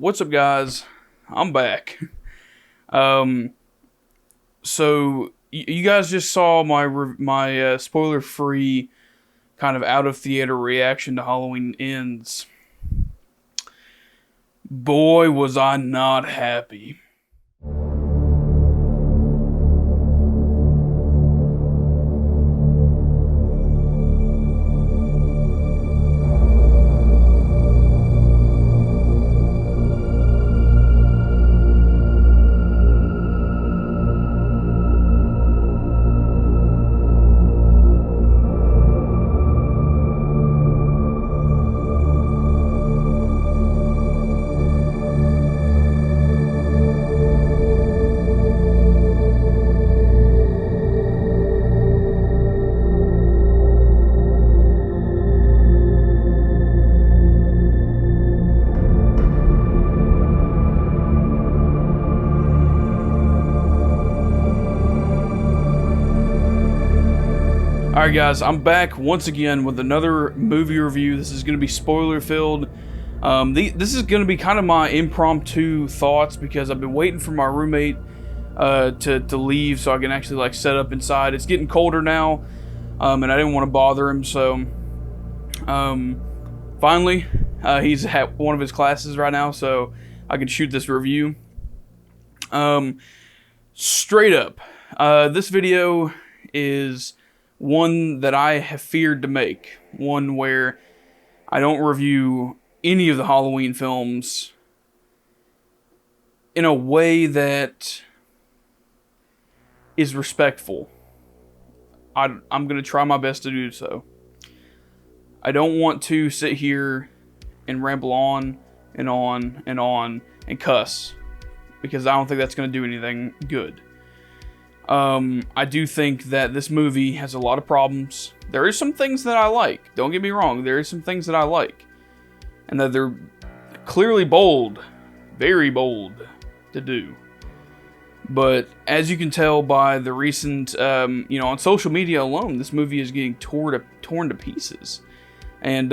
What's up, guys? I'm back. Um, so you guys just saw my spoiler-free kind of out of theater reaction to Halloween Ends. Boy, was I not happy. Alright guys, I'm back once again with another movie review. This is going to be spoiler filled. This is going to be kind of my impromptu thoughts because I've been waiting for my roommate to leave so I can actually like set up inside. It's getting colder now, and I didn't want to bother him, so finally he's at one of his classes right now, so I can shoot this review. Straight up, this video is one that I have feared to make. One where I don't review any of the Halloween films in a way that is respectful. I'm going to try my best to do so. I don't want to sit here and ramble on and on and on and cuss, because I don't think that's going to do anything good. I do think that this movie has a lot of problems. There is some things that I like. Don't get me wrong. There is some things that I like. And that they're clearly bold. Very bold to do. But as you can tell by the recent, on social media alone, this movie is getting torn to pieces. And,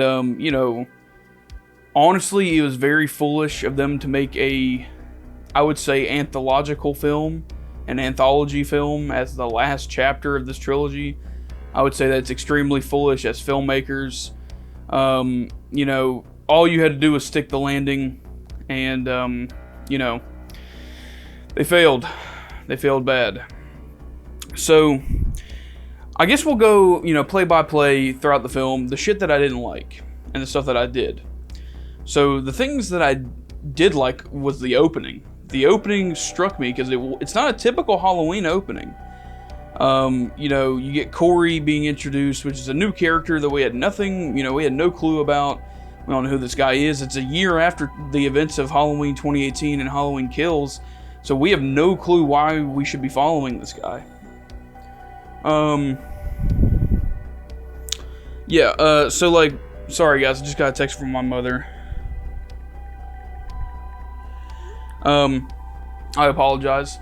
honestly, it was very foolish of them to make I would say, anthological film. An anthology film as the last chapter of this trilogy. I would say that's extremely foolish as filmmakers. All you had to do was stick the landing, and they failed. They failed bad. So I guess we'll go, play by play throughout the film, the shit that I didn't like and the stuff that I did. So the things that I did like was the opening. The opening struck me because it's not a typical Halloween opening. You get Corey being introduced, which is a new character that we had we had no clue about. We don't know who this guy is. It's a year after the events of Halloween 2018 and Halloween Kills, so we have no clue why we should be following this guy. Sorry guys, I just got a text from my mother. I apologize.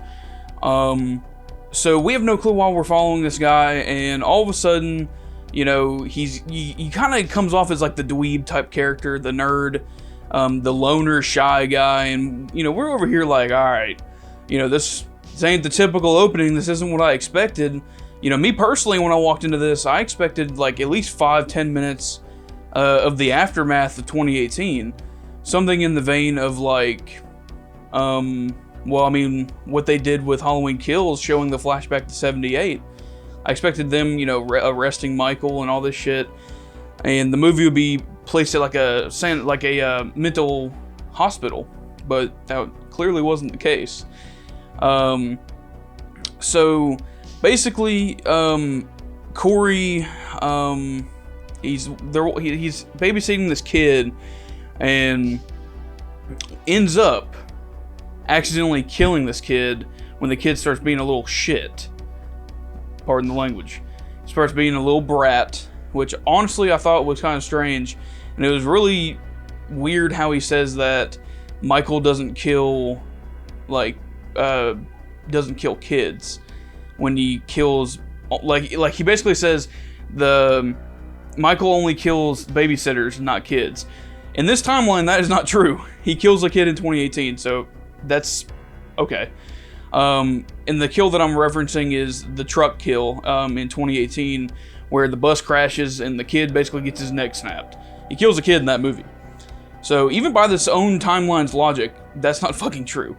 So we have no clue why we're following this guy, and all of a sudden, he kind of comes off as like the dweeb type character, the nerd, the loner, shy guy, and we're over here like, all right, this ain't the typical opening. This isn't what I expected. Me personally, when I walked into this, I expected like at least 5-10 minutes of the aftermath of 2018, something in the vein of like. What they did with Halloween Kills, showing the flashback to 78. I expected them, arresting Michael and all this shit, and the movie would be placed at like a mental hospital, but that clearly wasn't the case. So basically, Corey, he's babysitting this kid, and ends up accidentally killing this kid when the kid starts being a little shit. Pardon the language. He starts being a little brat, which honestly I thought was kind of strange. And it was really weird how he says that Michael doesn't kill kids when he kills, like he basically says Michael only kills babysitters, not kids. In this timeline, that is not true. He kills a kid in 2018, so that's okay. And the kill that I'm referencing is the truck kill in 2018, where the bus crashes and the kid basically gets his neck snapped. He kills a kid in that movie. So even by this own timeline's logic, that's not fucking true.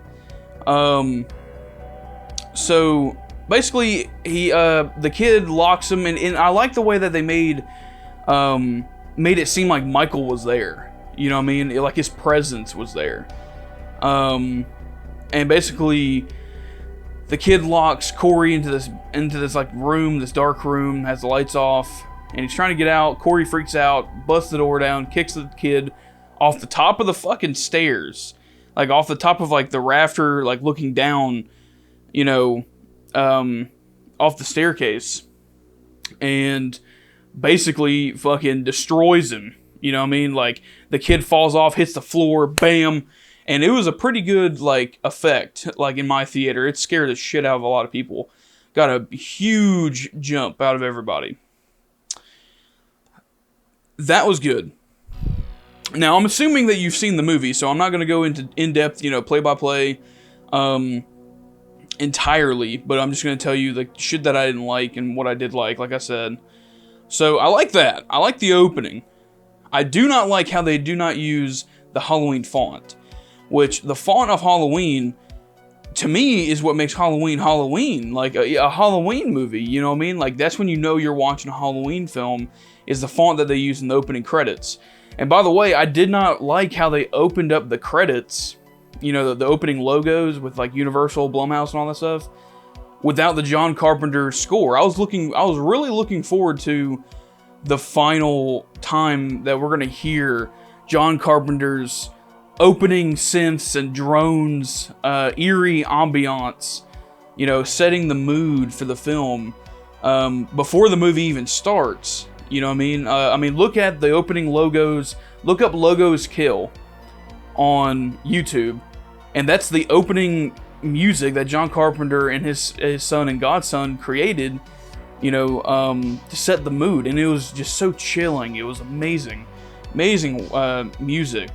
So basically, the kid locks him, and I like the way that they made it seem like Michael was there. You know what I mean? Like his presence was there. And basically, the kid locks Corey into this like room, this dark room, has the lights off, and he's trying to get out. Corey freaks out, busts the door down, kicks the kid off the top of the fucking stairs, like off the top of like the rafter, like looking down, you know, off the staircase, and basically fucking destroys him. You know what I mean? Like, the kid falls off, hits the floor, bam. And it was a pretty good, like, effect, like, in my theater. It scared the shit out of a lot of people. Got a huge jump out of everybody. That was good. Now, I'm assuming that you've seen the movie, so I'm not going to go into in-depth, you know, play-by-play entirely. But I'm just going to tell you the shit that I didn't like and what I did like I said. So, I like that. I like the opening. I do not like how they do not use the Halloween font, which the font of Halloween, to me, is what makes Halloween Halloween, like a Halloween movie, you know what I mean? Like, that's when you know you're watching a Halloween film, is the font that they use in the opening credits. And by the way, I did not like how they opened up the credits, you know, the opening logos with like Universal, Blumhouse, and all that stuff, without the John Carpenter score. I was really looking forward to the final time that we're going to hear John Carpenter's opening synths and drones, eerie ambiance, you know, setting the mood for the film before the movie even starts. You know what I mean? Look at the opening logos. Look up Logos Kill on YouTube, and that's the opening music that John Carpenter and his son and godson created, you know, to set the mood. And it was just so chilling. It was amazing music.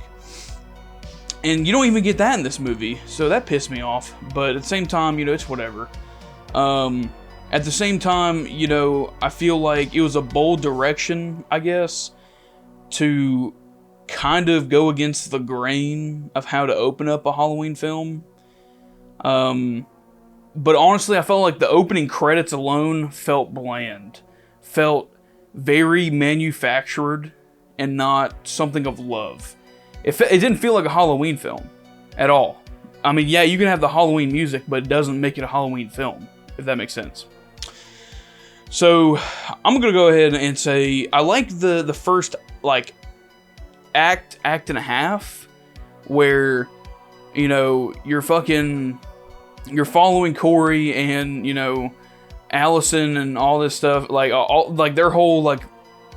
And you don't even get that in this movie, so that pissed me off. But at the same time, you know, it's whatever. At the same time, you know, I feel like it was a bold direction, I guess, to kind of go against the grain of how to open up a Halloween film. But honestly, I felt like the opening credits alone felt bland. Felt very manufactured and not something of love. It didn't feel like a Halloween film at all. I mean, yeah, you can have the Halloween music, but it doesn't make it a Halloween film, if that makes sense. So, I'm going to go ahead and say, I like the first, like, act and a half, where, you know, you're following Corey and, you know, Allison and all this stuff, like their whole like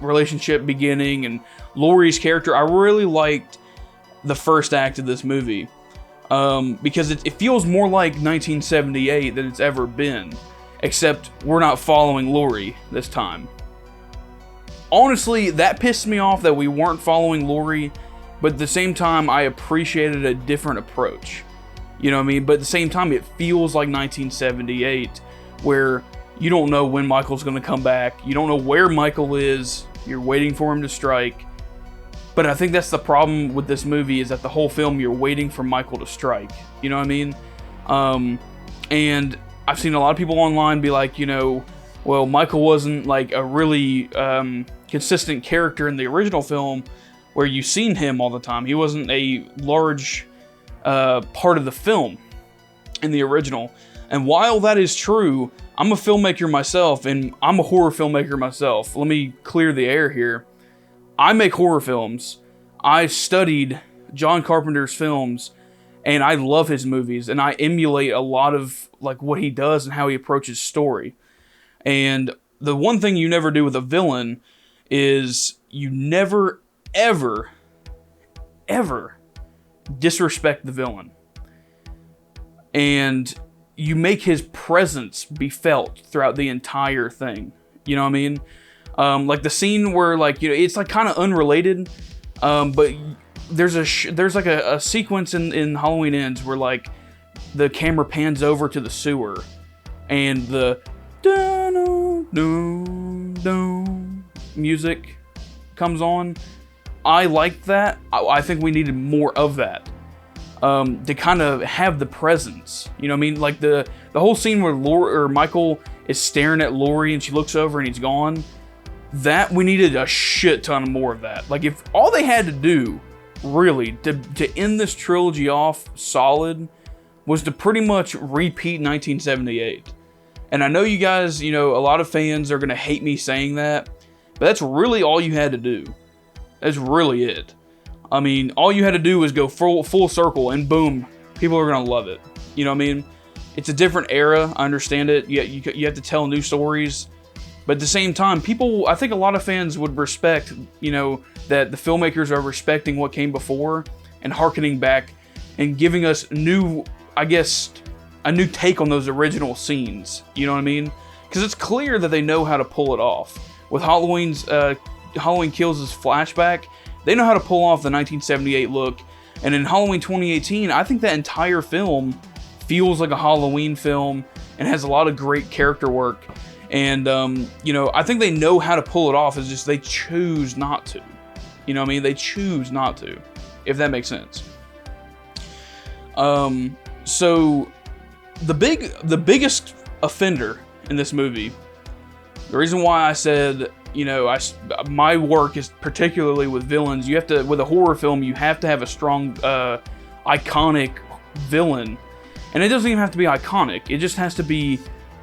relationship beginning, and Laurie's character. I really liked the first act of this movie because it feels more like 1978 than it's ever been, except we're not following Laurie this time. Honestly, that pissed me off that we weren't following Laurie, but at the same time, I appreciated a different approach. You know what I mean? But at the same time, it feels like 1978, where you don't know when Michael's going to come back. You don't know where Michael is. You're waiting for him to strike. But I think that's the problem with this movie, is that the whole film, you're waiting for Michael to strike. You know what I mean? And I've seen a lot of people online be like, you know, well, Michael wasn't like a really consistent character in the original film where you've seen him all the time. He wasn't a large part of the film in the original. And while that is true, I'm a filmmaker myself, and I'm a horror filmmaker myself. Let me clear the air here. I make horror films. I studied John Carpenter's films, and I love his movies, and I emulate a lot of like what he does and how he approaches story. And the one thing you never do with a villain is you never, ever, ever disrespect the villain. And you make his presence be felt throughout the entire thing. You know what I mean? Like the scene where, like, you know, it's like kind of unrelated, but there's like a sequence in Halloween Ends where like the camera pans over to the sewer and the music comes on. I like that. I think we needed more of that to kind of have the presence. You know what I mean? Like the whole scene where Michael is staring at Laurie and she looks over and he's gone. That we needed a shit ton more of that. Like if all they had to do really to end this trilogy off solid was to pretty much repeat 1978. And I know you guys, a lot of fans are going to hate me saying that, but that's really all you had to do. That's really it. I mean, all you had to do was go full circle and boom, people are going to love it. You know what I mean? It's a different era. I understand it. You have to tell new stories. But at the same time, I think a lot of fans would respect, that the filmmakers are respecting what came before and hearkening back and giving us a new take on those original scenes. You know what I mean? Because it's clear that they know how to pull it off. With Halloween Kills' flashback, they know how to pull off the 1978 look. And in Halloween 2018, I think that entire film feels like a Halloween film and has a lot of great character work. And, I think they know how to pull it off. It's just they choose not to. You know what I mean? They choose not to, if that makes sense. So the biggest offender in this movie, the reason why I said, my work is particularly with villains. With a horror film, you have to have a strong, iconic villain. And it doesn't even have to be iconic. It just has to be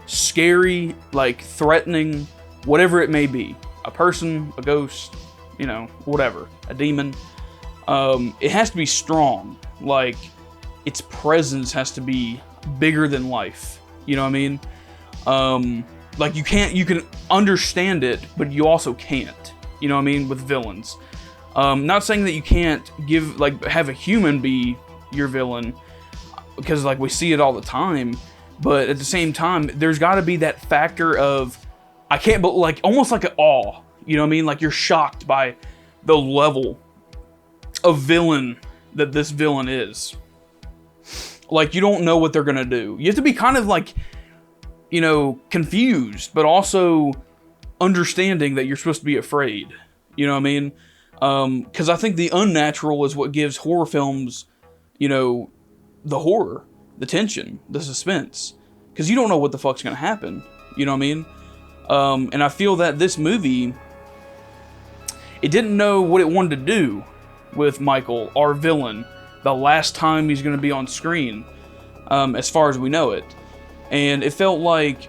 scary, like threatening, whatever it may be. A person, a ghost, whatever, a demon. It has to be strong. Like its presence has to be bigger than life. You know what I mean? Like you can understand it, but you also can't. You know what I mean? With villains. Not saying that you can't have a human be your villain, because like we see it all the time. But at the same time, there's got to be that factor of, I can't, but like almost like an awe. You know what I mean? Like you're shocked by the level of villain that this villain is. Like you don't know what they're gonna do. You have to be kind of like, confused, but also understanding that you're supposed to be afraid. You know what I mean? Because I think the unnatural is what gives horror films, the horror. The tension, the suspense, because you don't know what the fuck's gonna happen. You know what I mean? And I feel that this movie, it didn't know what it wanted to do with Michael, our villain, the last time he's gonna be on screen, as far as we know it. And it felt like,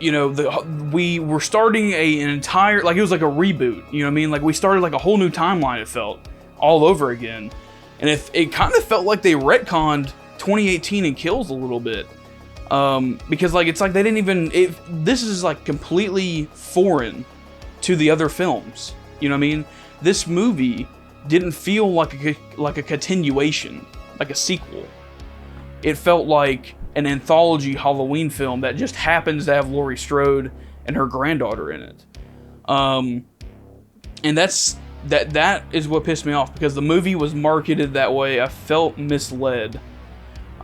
we were starting an entire, like it was like a reboot. You know what I mean? Like we started like a whole new timeline. It felt all over again, and it kind of felt like they retconned 2018 and Kills a little bit, because like it's like they didn't even. This is like completely foreign to the other films. You know what I mean? This movie didn't feel like a continuation, like a sequel. It felt like an anthology Halloween film that just happens to have Laurie Strode and her granddaughter in it. And that is what pissed me off, because the movie was marketed that way. I felt misled.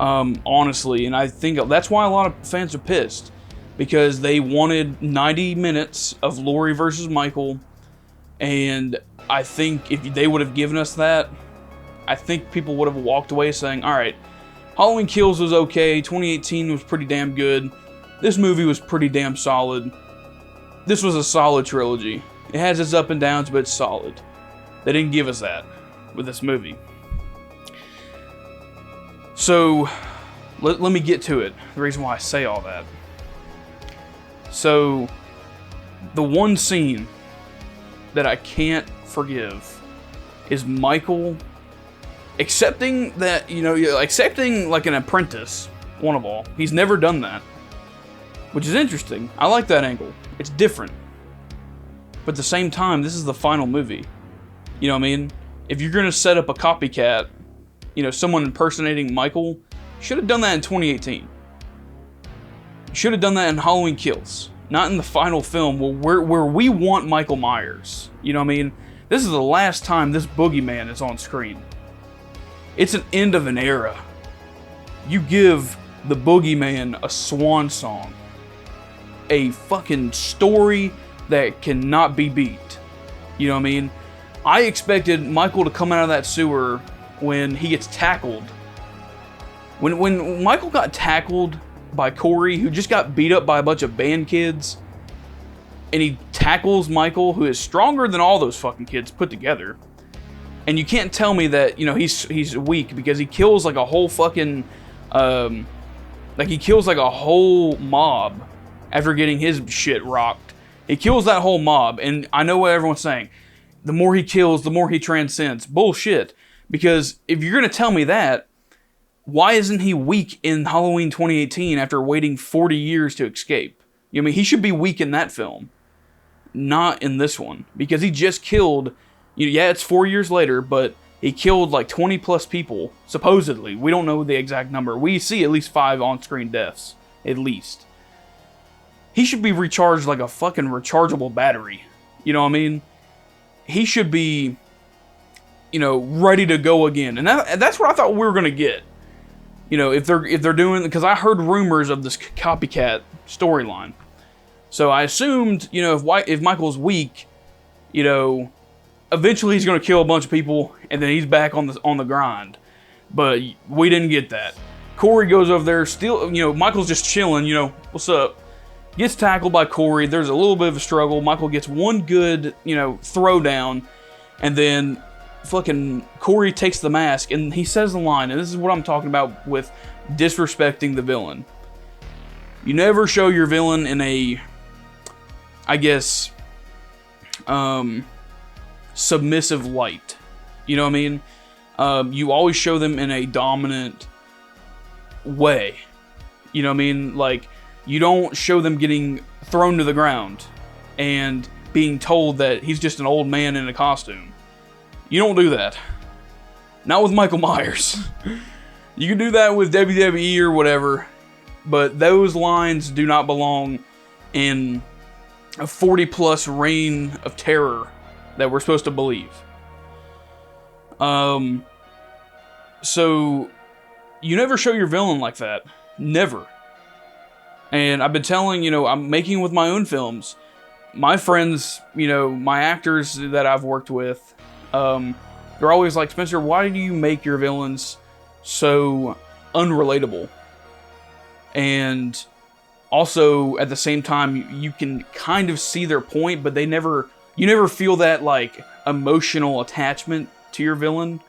Honestly, and I think that's why a lot of fans are pissed, because they wanted 90 minutes of Laurie versus Michael, and I think if they would have given us that, I think people would have walked away saying, alright, Halloween Kills was okay, 2018 was pretty damn good, this movie was pretty damn solid, this was a solid trilogy. It has its up and downs, but it's solid. They didn't give us that with this movie. So, let me get to it, the reason why I say all that. So, the one scene that I can't forgive is Michael accepting that, accepting like an apprentice, one of all. He's never done that, which is interesting. I like that angle. It's different. But at the same time, this is the final movie. You know what I mean? If you're going to set up a copycat, someone impersonating Michael, you should have done that in 2018. You should have done that in Halloween Kills, not in the final film where we want Michael Myers. You know what I mean? This is the last time this boogeyman is on screen. It's an end of an era. You give the boogeyman a swan song. A fucking story that cannot be beat. You know what I mean? I expected Michael to come out of that sewer when he gets tackled. When Michael got tackled by Corey, who just got beat up by a bunch of band kids, and he tackles Michael, who is stronger than all those fucking kids put together. And you can't tell me that, you know, he's weak, because he kills like a whole fucking he kills like a whole mob after getting his shit rocked. He kills that whole mob, and I know what everyone's saying. The more he kills, the more he transcends. Bullshit. Because if you're gonna tell me that, why isn't he weak in Halloween 2018 after waiting 40 years to escape? You know, I mean, he should be weak in that film, not in this one, because he just killed. Yeah, it's 4 years later, but he killed like 20 plus people, supposedly. We don't know the exact number. We see at least 5 on-screen deaths, at least. He should be recharged like a fucking rechargeable battery. You know what I mean? He should be, you know, ready to go again. And that's what I thought we were gonna get. You know, if they're doing, because I heard rumors of this copycat storyline, so I assumed, you know, if Michael's weak, you know, eventually he's gonna kill a bunch of people, and then he's back on the grind. But we didn't get that. Corey goes over there, still, you know, Michael's just chilling. You know, what's up? Gets tackled by Corey. There's a little bit of a struggle. Michael gets one good, you know, throw down, and then fucking Corey takes the mask, and he says the line, and this is what I'm talking about with disrespecting the villain. You never show your villain in a, I guess, submissive light. You know what I mean? You always show them in a dominant way. You know what I mean? Like, you don't show them getting thrown to the ground and being told that he's just an old man in a costume. You don't do that. Not with Michael Myers. You can do that with WWE or whatever, but those lines do not belong in a 40-plus reign of terror that we're supposed to believe. So, you never show your villain like that. Never. And I've been telling, you know, I'm making with my own films. My friends, you know, my actors that I've worked with, they're always like, Spencer, why do you make your villains so unrelatable? And also, at the same time, you can kind of see their point, but you never feel that, like, emotional attachment to your villain.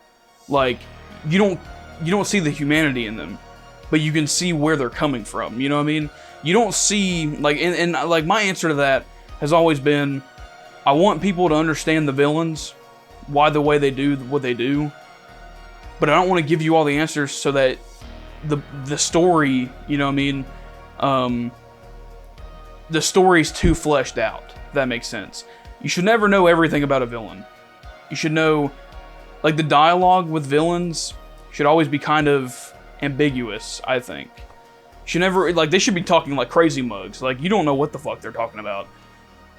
Like, you don't see the humanity in them, but you can see where they're coming from. You know what I mean? You don't see, like, and like, my answer to that has always been, I want people to understand the villains, why the way they do what they do, but I don't want to give you all the answers so that the story, you know what I mean, the story's too fleshed out, if that makes sense. You should never know everything about a villain. You should know, like, the dialogue with villains should always be kind of ambiguous, I think. Should never, like, they should be talking like crazy mugs. Like, you don't know what the fuck they're talking about.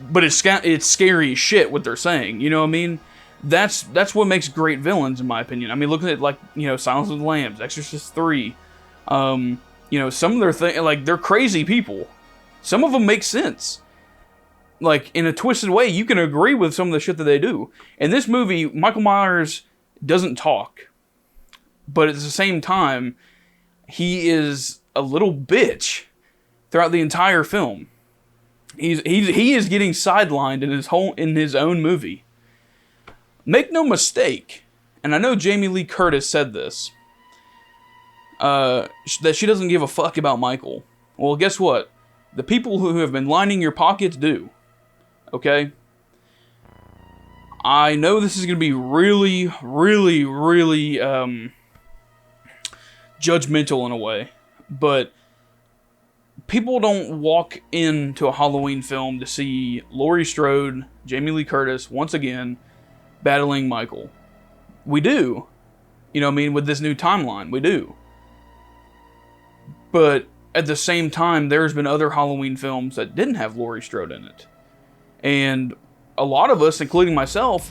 But it's scary as shit what they're saying, you know what I mean? That's what makes great villains, in my opinion. I mean, look at, like, you know, Silence of the Lambs, Exorcist 3. You know, some of their like, they're crazy people. Some of them make sense. Like, in a twisted way, you can agree with some of the shit that they do. In this movie, Michael Myers doesn't talk. But at the same time, he is a little bitch throughout the entire film. He is getting sidelined in his own movie. Make no mistake, and I know Jamie Lee Curtis said this, that she doesn't give a fuck about Michael. Well, guess what? The people who have been lining your pockets do. Okay? I know this is going to be really, really, really judgmental in a way, but people don't walk into a Halloween film to see Laurie Strode, Jamie Lee Curtis, once again, battling Michael. We do. You know what I mean? With this new timeline, we do. But at the same time, there's been other Halloween films that didn't have Laurie Strode in it. And a lot of us, including myself,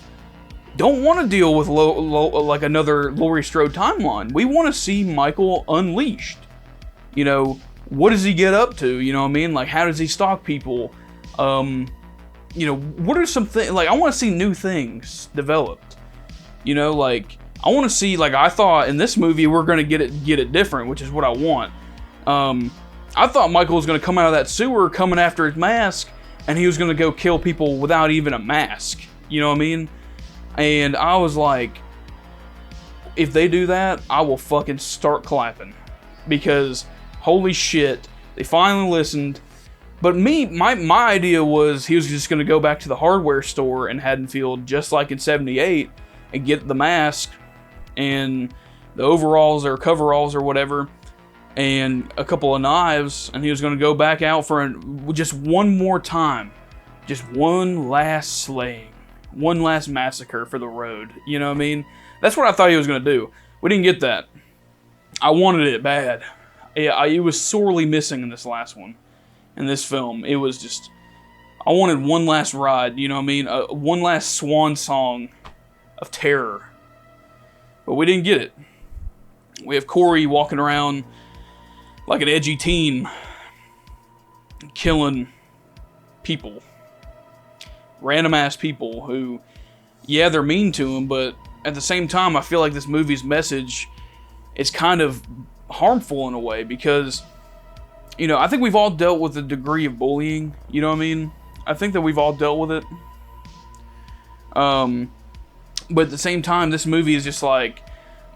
don't want to deal with like another Laurie Strode timeline. We want to see Michael unleashed. You know, what does he get up to? You know what I mean? Like, how does he stalk people? You know, what are some things, like, I want to see new things developed. You know, like, I want to see, like, I thought in this movie we're going to get it different, which is what I want. I thought Michael was going to come out of that sewer coming after his mask, and he was going to go kill people without even a mask. You know what I mean? And I was like, if they do that, I will fucking start clapping. Because, holy shit, they finally listened. But my idea was he was just going to go back to the hardware store in Haddonfield, just like in 78, and get the mask and the overalls or coveralls or whatever, and a couple of knives, and he was going to go back out for just one more time. Just one last slaying. One last massacre for the road. You know what I mean? That's what I thought he was going to do. We didn't get that. I wanted it bad. It was sorely missing in this last one. In this film. It was just... I wanted one last ride. You know what I mean? One last swan song of terror. But we didn't get it. We have Corey walking around like an edgy teen. Killing people. Random ass people who, yeah, they're mean to him, but at the same time, I feel like this movie's message is kind of harmful in a way, because, you know, I think we've all dealt with a degree of bullying, you know what I mean? I think that we've all dealt with it. But at the same time, this movie is just like,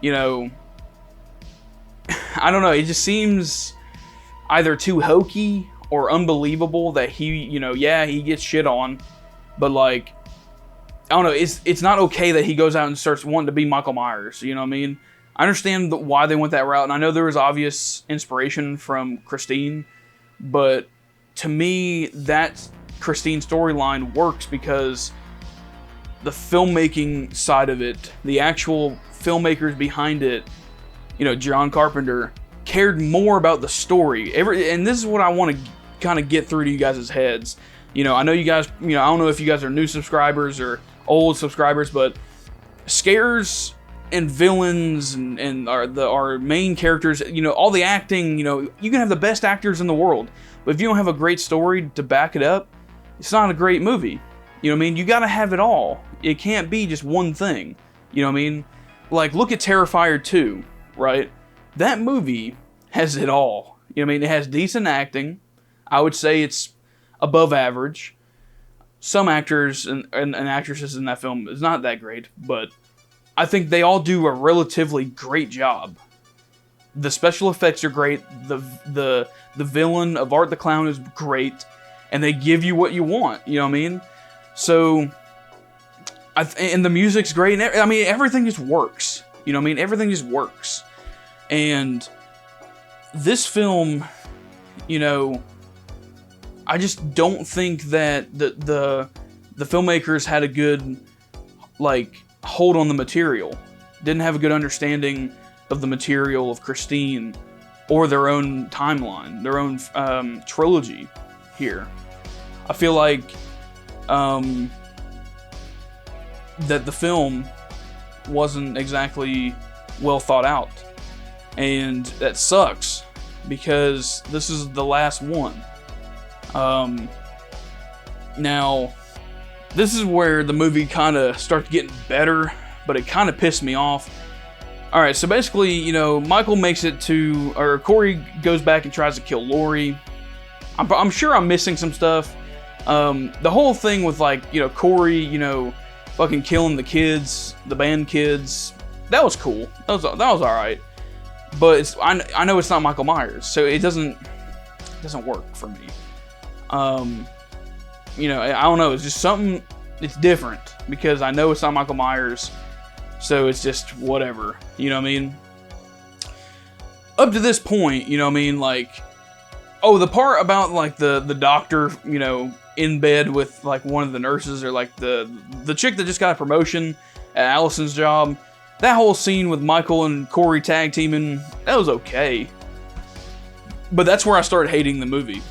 you know, I don't know, it just seems either too hokey or unbelievable that he, you know, yeah, he gets shit on, but like, I don't know, it's not okay that he goes out and starts wanting to be Michael Myers, you know what I mean? I understand why they went that route, and I know there was obvious inspiration from Christine, but to me, that Christine storyline works because the filmmaking side of it, the actual filmmakers behind it, you know, John Carpenter, cared more about the story. And this is what I want to kind of get through to you guys' heads. You know, I know you guys, you know, I don't know if you guys are new subscribers or old subscribers, but scares and villains and our main characters, you know, all the acting, you know, you can have the best actors in the world, but if you don't have a great story to back it up, it's not a great movie. You know what I mean? You gotta have it all. It can't be just one thing. You know what I mean? Like, look at Terrifier 2, right? That movie has it all. You know what I mean? It has decent acting. I would say it's above average. Some actors and actresses in that film is not that great, but I think they all do a relatively great job. The special effects are great. The villain of Art the Clown is great, and they give you what you want. You know what I mean? So, and the music's great. And I mean, everything just works. You know what I mean? Everything just works. And this film, you know, I just don't think that the filmmakers had a good, like, hold on the material. Didn't have a good understanding of the material of Christine or their own timeline, their own trilogy here. I feel like that the film wasn't exactly well thought out. And that sucks, because this is the last one. Now, this is where the movie kind of starts getting better, but it kind of pissed me off. Alright, so basically, you know, Michael makes it to, or Corey goes back and tries to kill Laurie. I'm sure I'm missing some stuff. The whole thing with, like, you know, Corey, you know, fucking killing the kids, the band kids, that was cool. That was alright. But I know it's not Michael Myers, so it doesn't work for me. You know, I don't know, it's just something, it's different, because I know it's not Michael Myers, so it's just whatever, you know what I mean? Up to this point, you know what I mean, like, oh, the part about, like, the doctor, you know, in bed with, like, one of the nurses, or, like, the chick that just got a promotion at Allison's job, that whole scene with Michael and Corey tag teaming, that was okay. But that's where I started hating the movie.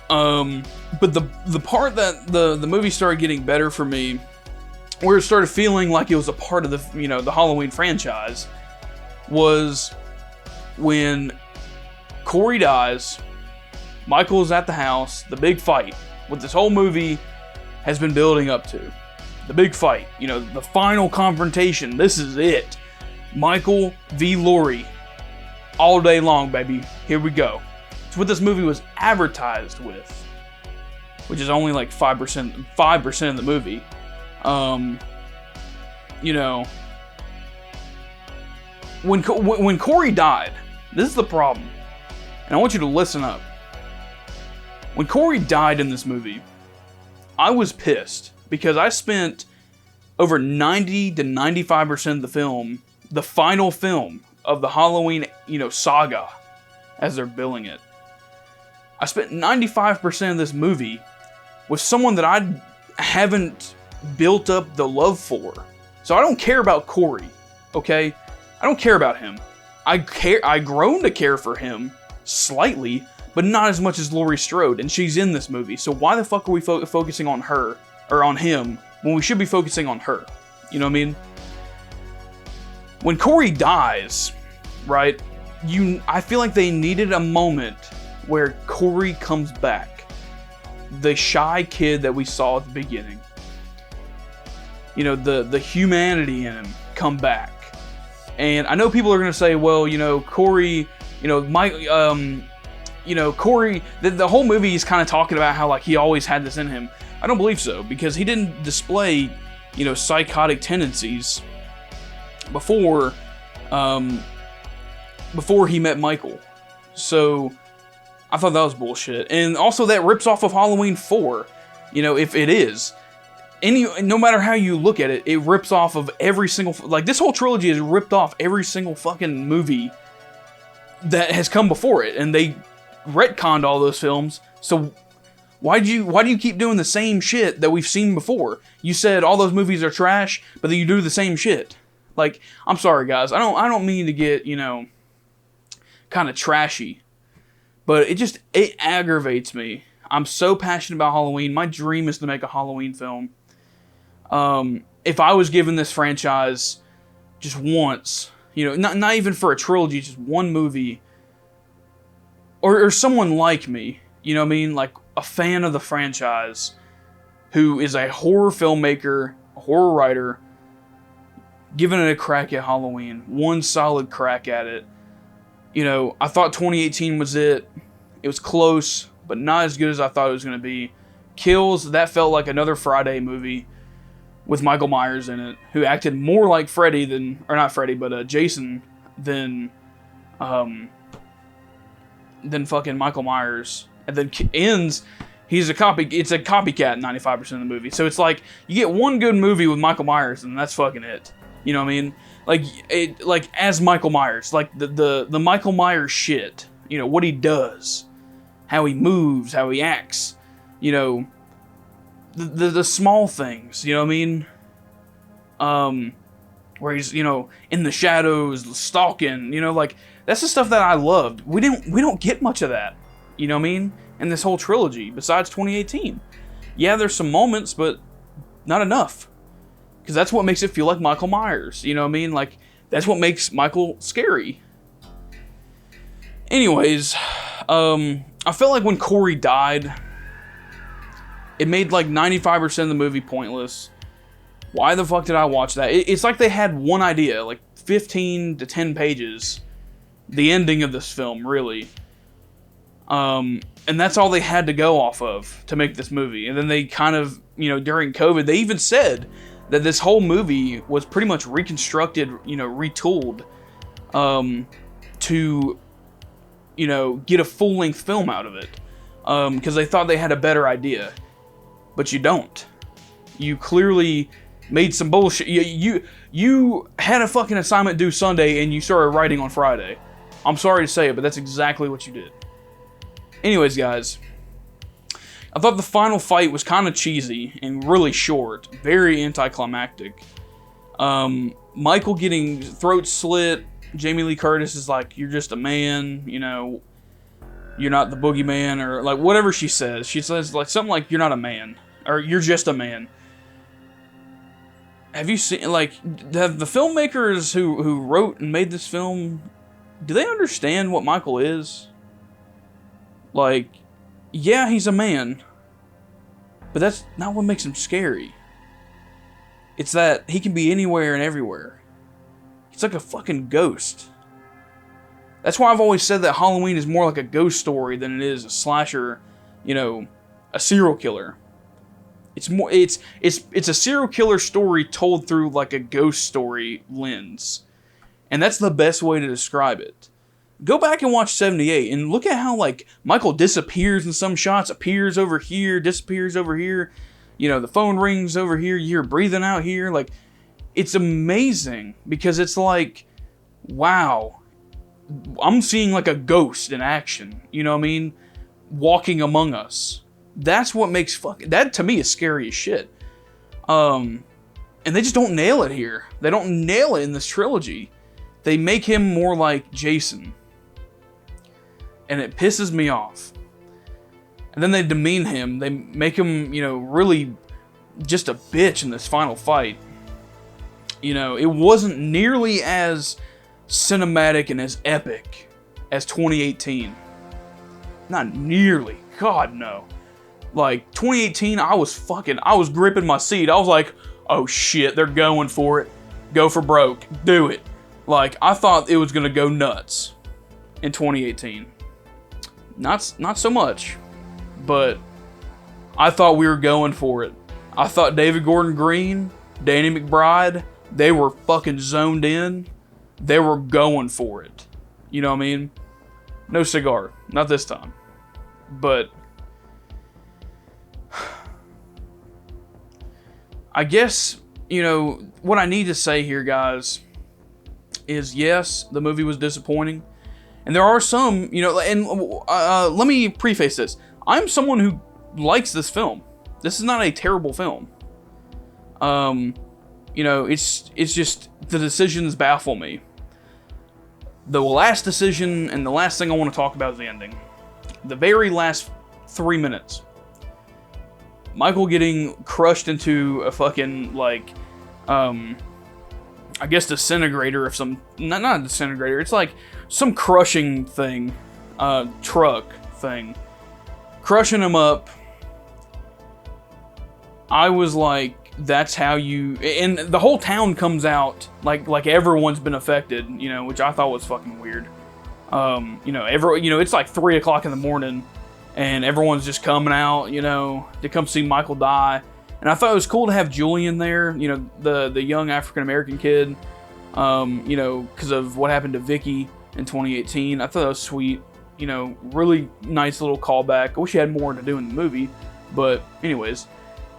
But the part that the movie started getting better for me where it started feeling like it was a part of the, the Halloween franchise, was when Corey dies, Michael is at the house, the big fight, what this whole movie has been building up to. The big fight, the final confrontation, this is it. Michael v. Laurie, all day long, baby. Here we go. It's what this movie was advertised with, which is only like 5% of the movie. When Corey died, this is the problem, and I want you to listen up. When Corey died in this movie, I was pissed because I spent over 90 to 95% of the film, the final film of the Halloween, saga, as they're billing it. I spent 95% of this movie with someone that I haven't built up the love for. So I don't care about Corey, okay? I don't care about him. I grown to care for him slightly, but not as much as Laurie Strode, and she's in this movie. So why the fuck are we focusing on her, or on him, when we should be focusing on her? You know what I mean? When Corey dies, right, I feel like they needed a moment where Corey comes back. The shy kid that we saw at the beginning. The humanity in him come back. And I know people are going to say, well, Corey, Corey, the whole movie is kind of talking about how, like, he always had this in him. I don't believe so, because he didn't display, psychotic tendencies before he met Michael. So I thought that was bullshit. And also that rips off of Halloween 4, if it is. No matter how you look at it, it rips off of every single, like, this whole trilogy has ripped off every single fucking movie that has come before it, and they retconned all those films. So why do you keep doing the same shit that we've seen before? You said all those movies are trash, but then you do the same shit. Like, I'm sorry guys, I don't mean to get, kind of trashy, but it aggravates me. I'm so passionate about Halloween. My dream is to make a Halloween film. If I was given this franchise just once, not even for a trilogy, just one movie, or someone like me, you know what I mean? Like a fan of the franchise who is a horror filmmaker, a horror writer, giving it a crack at Halloween, one solid crack at it. I thought 2018 was it. It was close, but not as good as I thought it was going to be. Kills, that felt like another Friday movie with Michael Myers in it, who acted more like Freddy than, or not Freddy, but Jason than fucking Michael Myers. And then ends, it's a copycat 95% of the movie. So it's like, you get one good movie with Michael Myers, and that's fucking it. You know what I mean? Like as Michael Myers, like the Michael Myers shit, what he does, how he moves, how he acts, the small things, you know what I mean? Where he's, in the shadows, stalking, like, that's the stuff that I loved. We don't get much of that, you know what I mean? In this whole trilogy, besides 2018. Yeah, there's some moments, but not enough. Because that's what makes it feel like Michael Myers, you know what I mean? Like, that's what makes Michael scary. Anyways, I felt like when Corey died, it made like 95% of the movie pointless. Why the fuck did I watch that? It's like they had one idea, like 15 to 10 pages, the ending of this film, really. And that's all they had to go off of to make this movie. And then they kind of, during COVID, they even said that this whole movie was pretty much reconstructed, retooled, to, get a full-length film out of it. Because they thought they had a better idea. But you don't. You clearly made some bullshit. You had a fucking assignment due Sunday and you started writing on Friday. I'm sorry to say it, but that's exactly what you did. Anyways, guys, I thought the final fight was kind of cheesy and really short, very anticlimactic. Michael getting throat slit. Jamie Lee Curtis is like, "You're just a man, you're not the boogeyman," or like whatever she says. She says like something like, "You're not a man," or "You're just a man." have you seen, like, have the filmmakers who wrote and made this film, do they understand what Michael is? Like, yeah, he's a man, but that's not what makes him scary. It's that he can be anywhere and everywhere. He's like a fucking ghost. That's why I've always said that Halloween is more like a ghost story than it is a slasher, you know, a serial killer. It's a serial killer story told through like a ghost story lens. And that's the best way to describe it. Go back and watch 78 and look at how like Michael disappears in some shots, appears over here, disappears over here. You know, the phone rings over here, you're breathing out here. Like, it's amazing because it's like, wow, I'm seeing like a ghost in action. You know what I mean? Walking among us. That's what makes that to me is scary as shit. And they just don't nail it here. They don't nail it in this trilogy. They make him more like Jason. And it pisses me off. And then they demean him. They make him, you know, really just a bitch in this final fight. You know, it wasn't nearly as cinematic and as epic as 2018. Not nearly. God, no. Like, 2018, I was gripping my seat. I was like, oh shit, they're going for it. Go for broke. Do it. Like, I thought it was going to go nuts in 2018. Not so much. But I thought we were going for it. I thought David Gordon Green, Danny McBride, they were fucking zoned in. They were going for it. You know what I mean? No cigar. Not this time. But I guess, you know, what I need to say here, guys, is yes, the movie was disappointing. And there are some, you know, and let me preface this. I'm someone who likes this film. This is not a terrible film. You know, it's just the decisions baffle me. The last decision and the last thing I want to talk about is the ending. The very last 3 minutes. Michael getting crushed into a fucking, like, I guess disintegrator of some, not a disintegrator, it's like some crushing thing, truck thing. Crushing him up. I was like, that's how you, and the whole town comes out like everyone's been affected, you know, which I thought was fucking weird. You know, it's like 3 o'clock in the morning and everyone's just coming out, you know, to come see Michael die. And I thought it was cool to have Julian there, you know, the young African-American kid, you know, because of what happened to Vicky in 2018. I thought that was sweet, you know, really nice little callback. I wish he had more to do in the movie, but anyways.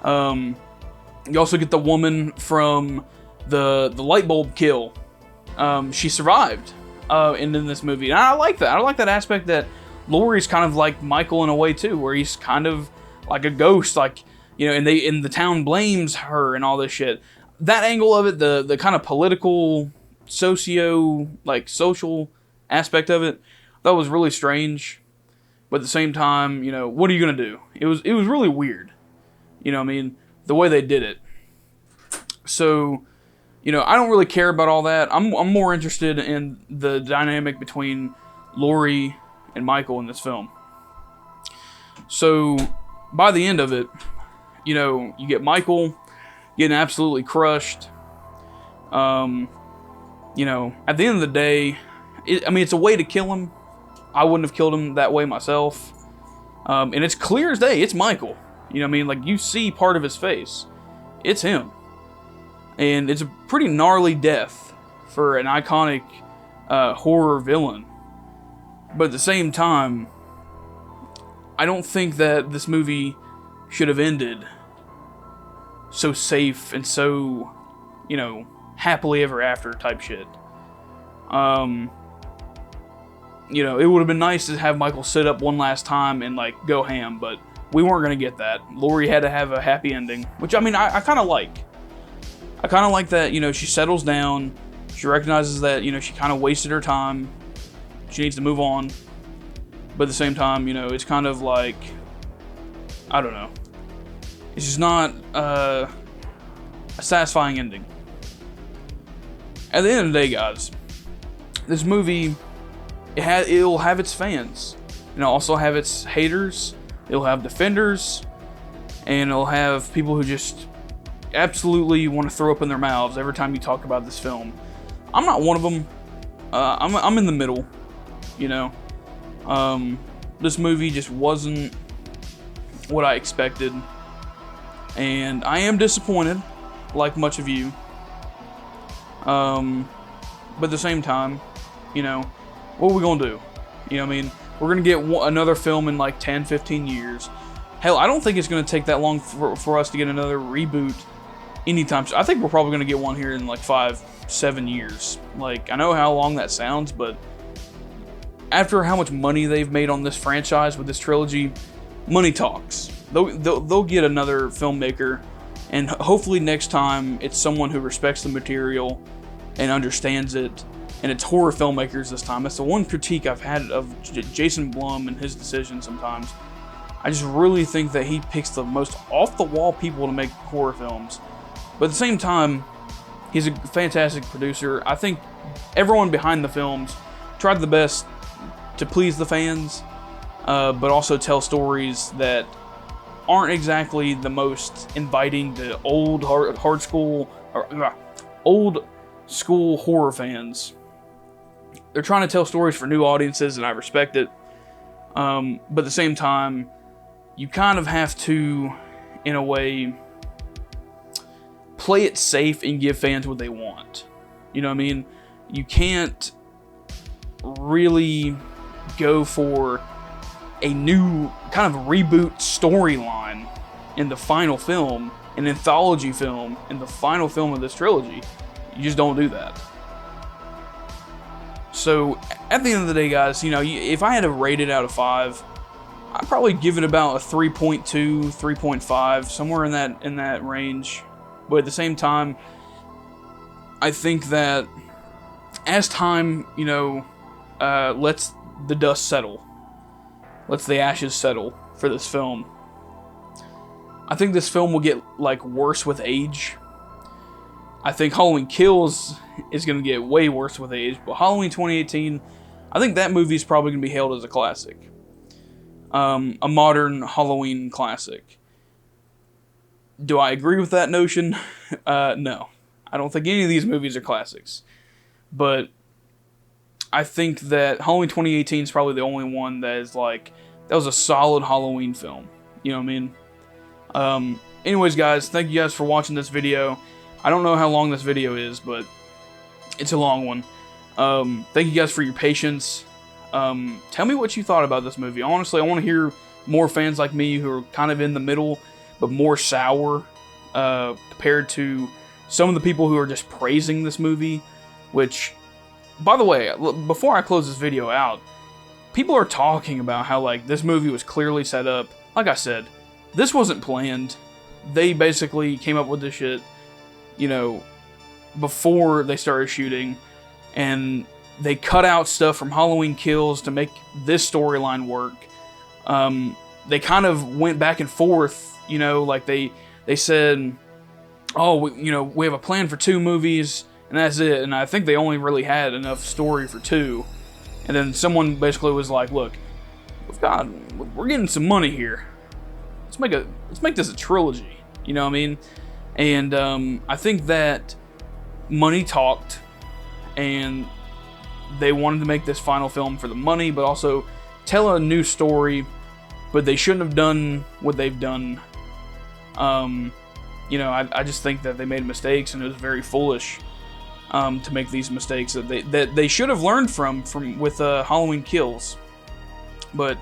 You also get the woman from the light bulb kill. She survived in this movie. And I like that. I like that aspect that Laurie's kind of like Michael in a way too, where he's kind of like a ghost, like, you know, and the town blames her and all this shit. That angle of it, the kind of political, social aspect of it, that was really strange. But at the same time, you know, what are you gonna do? It was really weird. You know what I mean? The way they did it. So, you know, I don't really care about all that. I'm more interested in the dynamic between Laurie and Michael in this film. So, by the end of it, you know, you get Michael getting absolutely crushed. You know, at the end of the day, it's a way to kill him. I wouldn't have killed him that way myself. And it's clear as day, it's Michael. You know what I mean? Like, you see part of his face. It's him. And it's a pretty gnarly death for an iconic horror villain. But at the same time, I don't think that this movie should have ended so safe and so, you know, happily ever after type shit. You know, it would have been nice to have Michael sit up one last time and, like, go ham, but we weren't going to get that. Laurie had to have a happy ending, which, I mean, I kind of like. I kind of like that, you know, she settles down. She recognizes that, you know, she kind of wasted her time. She needs to move on. But at the same time, you know, it's kind of like, I don't know. It's just not a satisfying ending. at the end of the day, guys, this movie, it'll have its fans. And it'll also have its haters. It'll have defenders. And it'll have people who just absolutely want to throw up in their mouths every time you talk about this film. I'm not one of them. I'm in the middle, you know. This movie just wasn't what I expected. And I am disappointed, like much of you. But at the same time, you know, what are we gonna do? You know what I mean? We're gonna get another film in like 10, 15 years. Hell, I don't think it's gonna take that long for us to get another reboot anytime soon. I think we're probably gonna get one here in like 5, 7 years. Like, I know how long that sounds, but after how much money they've made on this franchise with this trilogy, money talks. They'll get another filmmaker, and hopefully next time it's someone who respects the material and understands it, and it's horror filmmakers this time. That's the one critique I've had of Jason Blum and his decisions sometimes. I just really think that he picks the most off-the-wall people to make horror films. But at the same time, he's a fantastic producer. I think everyone behind the films tried the best to please the fans, but also tell stories that aren't exactly the most inviting to old school horror fans. They're trying to tell stories for new audiences, and I respect it. But at the same time, you kind of have to, in a way, play it safe and give fans what they want. You know what I mean? You can't really go for a new kind of reboot storyline in the final film, an anthology film in the final film of this trilogy. You just don't do that. So at the end of the day, guys, you know, if I had to rate it out of 5, I'd probably give it about a 3.2, 3.5, somewhere in that range. But at the same time, I think that as time, you know, lets the dust settle, lets the ashes settle for this film, I think this film will get like worse with age. I think Halloween Kills is going to get way worse with age, but Halloween 2018, I think that movie is probably going to be hailed as a classic. A modern Halloween classic. Do I agree with that notion? No. I don't think any of these movies are classics. But I think that Halloween 2018 is probably the only one that is like, that was a solid Halloween film. You know what I mean? Anyways, guys, thank you guys for watching this video. I don't know how long this video is, but it's a long one. Thank you guys for your patience. Tell me what you thought about this movie. Honestly, I want to hear more fans like me who are kind of in the middle, but more sour, compared to some of the people who are just praising this movie. Which, by the way, before I close this video out, people are talking about how, like, this movie was clearly set up. Like I said, this wasn't planned. They basically came up with this shit, you know, before they started shooting, and they cut out stuff from Halloween Kills to make this storyline work. They kind of went back and forth, you know, like they said, oh, we have a plan for 2 movies, and that's it. And I think they only really had enough story for 2. And then someone basically was like, look, we're getting some money here. Let's make this a trilogy. You know what I mean? And I think that money talked, and they wanted to make this final film for the money, but also tell a new story. But they shouldn't have done what they've done. You know, I just think that they made mistakes, and it was very foolish to make these mistakes that they should have learned from with Halloween Kills. But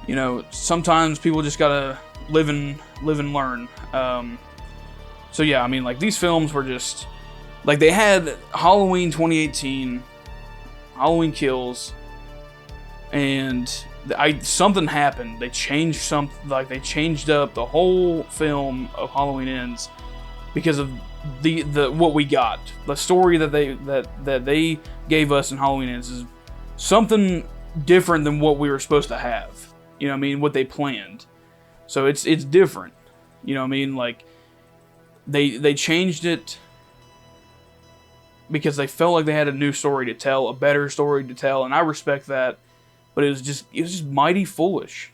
you know, sometimes people just gotta live and learn. So yeah, I mean, like, these films were just like, they had Halloween 2018, Halloween Kills, and something happened. They changed something, like they changed up the whole film of Halloween Ends because of the what we got. The story that they gave us in Halloween Ends is something different than what we were supposed to have. You know what I mean? What they planned. So it's different. You know what I mean? Like, they changed it because they felt like they had a new story to tell, a better story to tell, and I respect that. But it was just mighty foolish.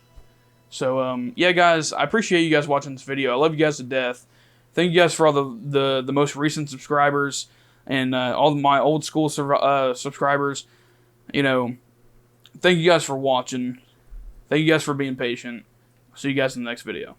So yeah, guys, I appreciate you guys watching this video. I love you guys to death. Thank you guys for all the most recent subscribers and all my old school subscribers. You know, thank you guys for watching. Thank you guys for being patient. See you guys in the next video.